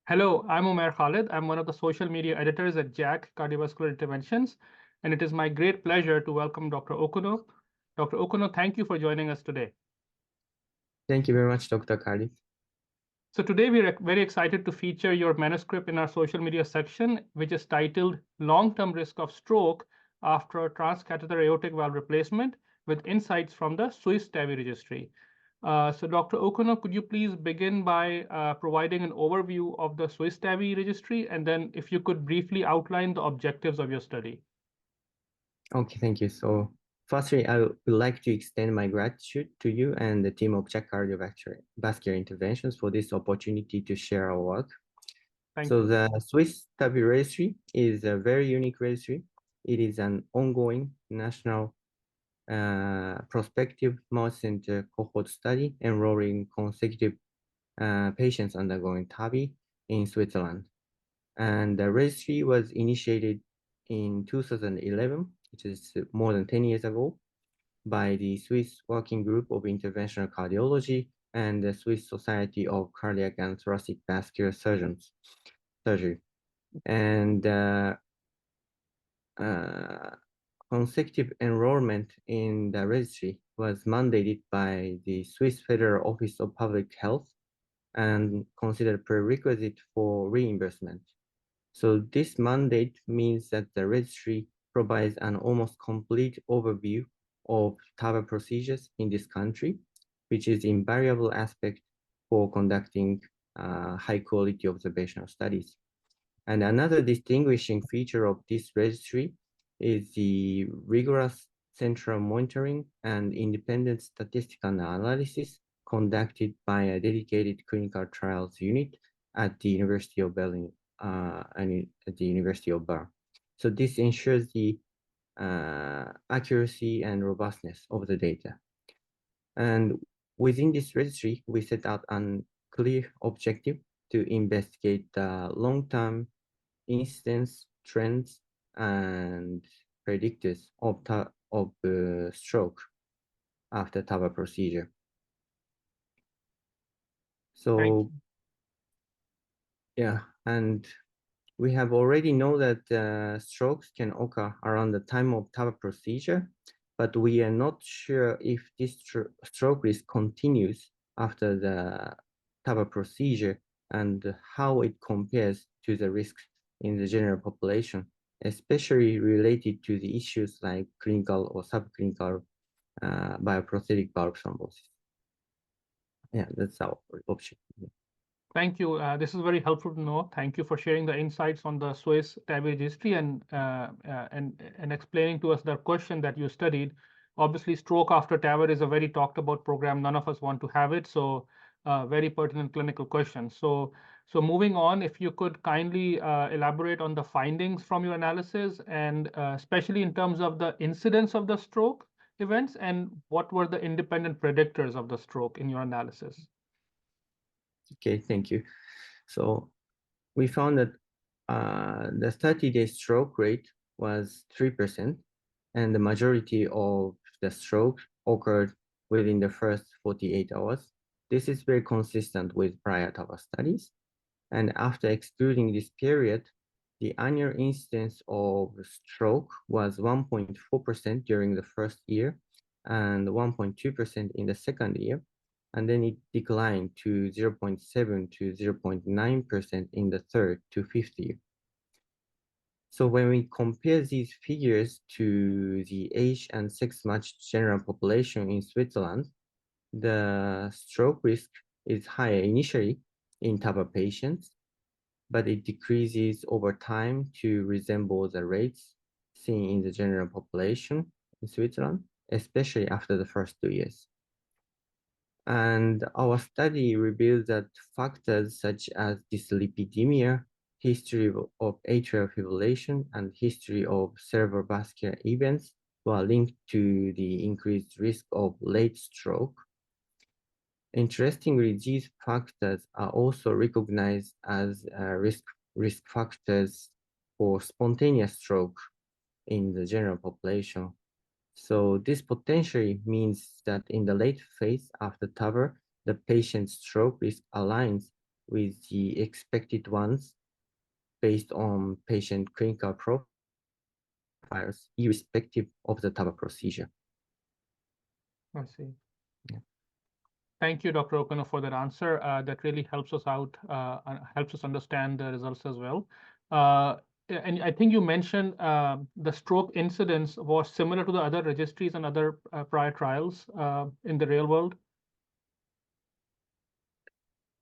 Hello, I'm Umair Khalid. I'm one of the social media editors at JACC Cardiovascular Interventions, and it is my great pleasure to welcome Dr. Okuno. Dr. Okuno, thank you for joining us today. Thank you very much, Dr. Khalid. So today we're very excited to feature your manuscript in our social media section, which is titled Long-Term Risk of Stroke After Transcatheter Aortic Valve Replacement with Insights from the SwissTAVI Registry. So Dr. Okuno, could you please begin by providing an overview of the SwissTAVI Registry, and then if you could briefly outline the objectives of your study. Okay, thank you. So firstly, I would like to extend my gratitude to you and the team of JACC Cardiovascular Interventions for this opportunity to share our work. Thank So you. the SwissTAVI Registry is a very unique registry. It is an ongoing national prospective multi-center cohort study enrolling consecutive patients undergoing TAVI in Switzerland. And the registry was initiated in 2011, which is more than 10 years ago, by the Swiss Working Group of Interventional Cardiology and the Swiss Society of Cardiac and Thoracic Vascular Surgery. And consecutive enrollment in the registry was mandated by the Swiss Federal Office of Public Health and considered prerequisite for reimbursement. So this mandate means that the registry provides an almost complete overview of TAVR procedures in this country, which is invaluable aspect for conducting high quality observational studies. And another distinguishing feature of this registry is the rigorous central monitoring and independent statistical analysis conducted by a dedicated clinical trials unit at the University of Berlin and at the University of Bern. So this ensures the accuracy and robustness of the data. And within this registry, we set out a clear objective to investigate the long-term incidence, trends, and predictors of stroke after TAVR procedure. So, yeah, and we have already know that strokes can occur around the time of TAVR procedure, but we are not sure if this stroke risk continues after the TAVR procedure and how it compares to the risks in the general population, especially related to the issues like clinical or subclinical bioprosthetic valve thrombosis. Yeah, that's our option. Thank you. This is very helpful to know. Thank you for sharing the insights on the SwissTAVI registry and explaining to us the question that you studied. Obviously, stroke after TAVR is a very talked about program. None of us want to have it. So very pertinent clinical question. So moving on, if you could kindly elaborate on the findings from your analysis and especially in terms of the incidence of the stroke events and what were the independent predictors of the stroke in your analysis? Okay, thank you. So we found that the 30-day stroke rate was 3%, and the majority of the strokes occurred within the first 48 hours. This is very consistent with prior TAVR studies. And after excluding this period, the annual incidence of stroke was 1.4% during the first year and 1.2% in the second year. And then it declined to 0.7 to 0.9% in the third to fifth year. So when we compare these figures to the age and sex matched general population in Switzerland, the stroke risk is higher initially in TAVR patients, but it decreases over time to resemble the rates seen in the general population in Switzerland, especially after the first 2 years. And our study revealed that factors such as dyslipidemia, history of atrial fibrillation, and history of cerebrovascular events were linked to the increased risk of late stroke. Interestingly, these factors are also recognized as risk factors for spontaneous stroke in the general population. So this potentially means that in the late phase after TAVR, the patient's stroke risk aligns with the expected ones based on patient clinical profiles, irrespective of the TAVR procedure. I see. Yeah. Thank you, Dr. O'Connor, for that answer. That really helps us out, helps us understand the results as well. And I think you mentioned the stroke incidence was similar to the other registries and other prior trials in the real world.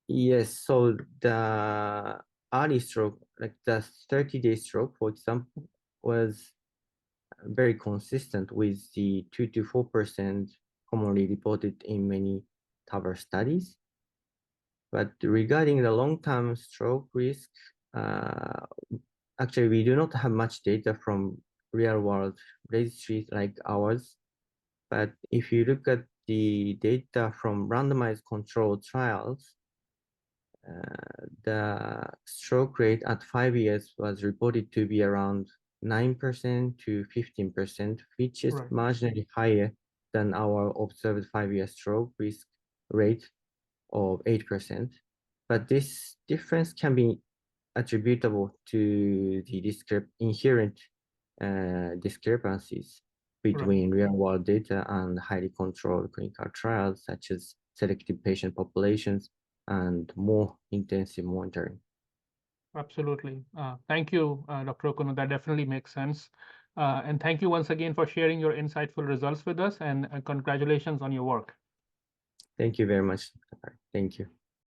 Yes, so the early stroke, like the 30-day stroke, for example, was very consistent with the 2 to 4% commonly reported in many TAVR studies. But regarding the long-term stroke risk, actually, we do not have much data from real-world registries like ours. But if you look at the data from randomized controlled trials, the stroke rate at 5 years was reported to be around 9% to 15%, which is Right. marginally higher than our observed 5-year stroke risk rate of 8%. But this difference can be attributable to the inherent discrepancies between real-world data and highly controlled clinical trials, such as selected patient populations and more intensive monitoring. Absolutely. Thank you, Dr. O'Connor. That definitely makes sense. And thank you once again for sharing your insightful results with us, and congratulations on your work. Thank you very much. Thank you.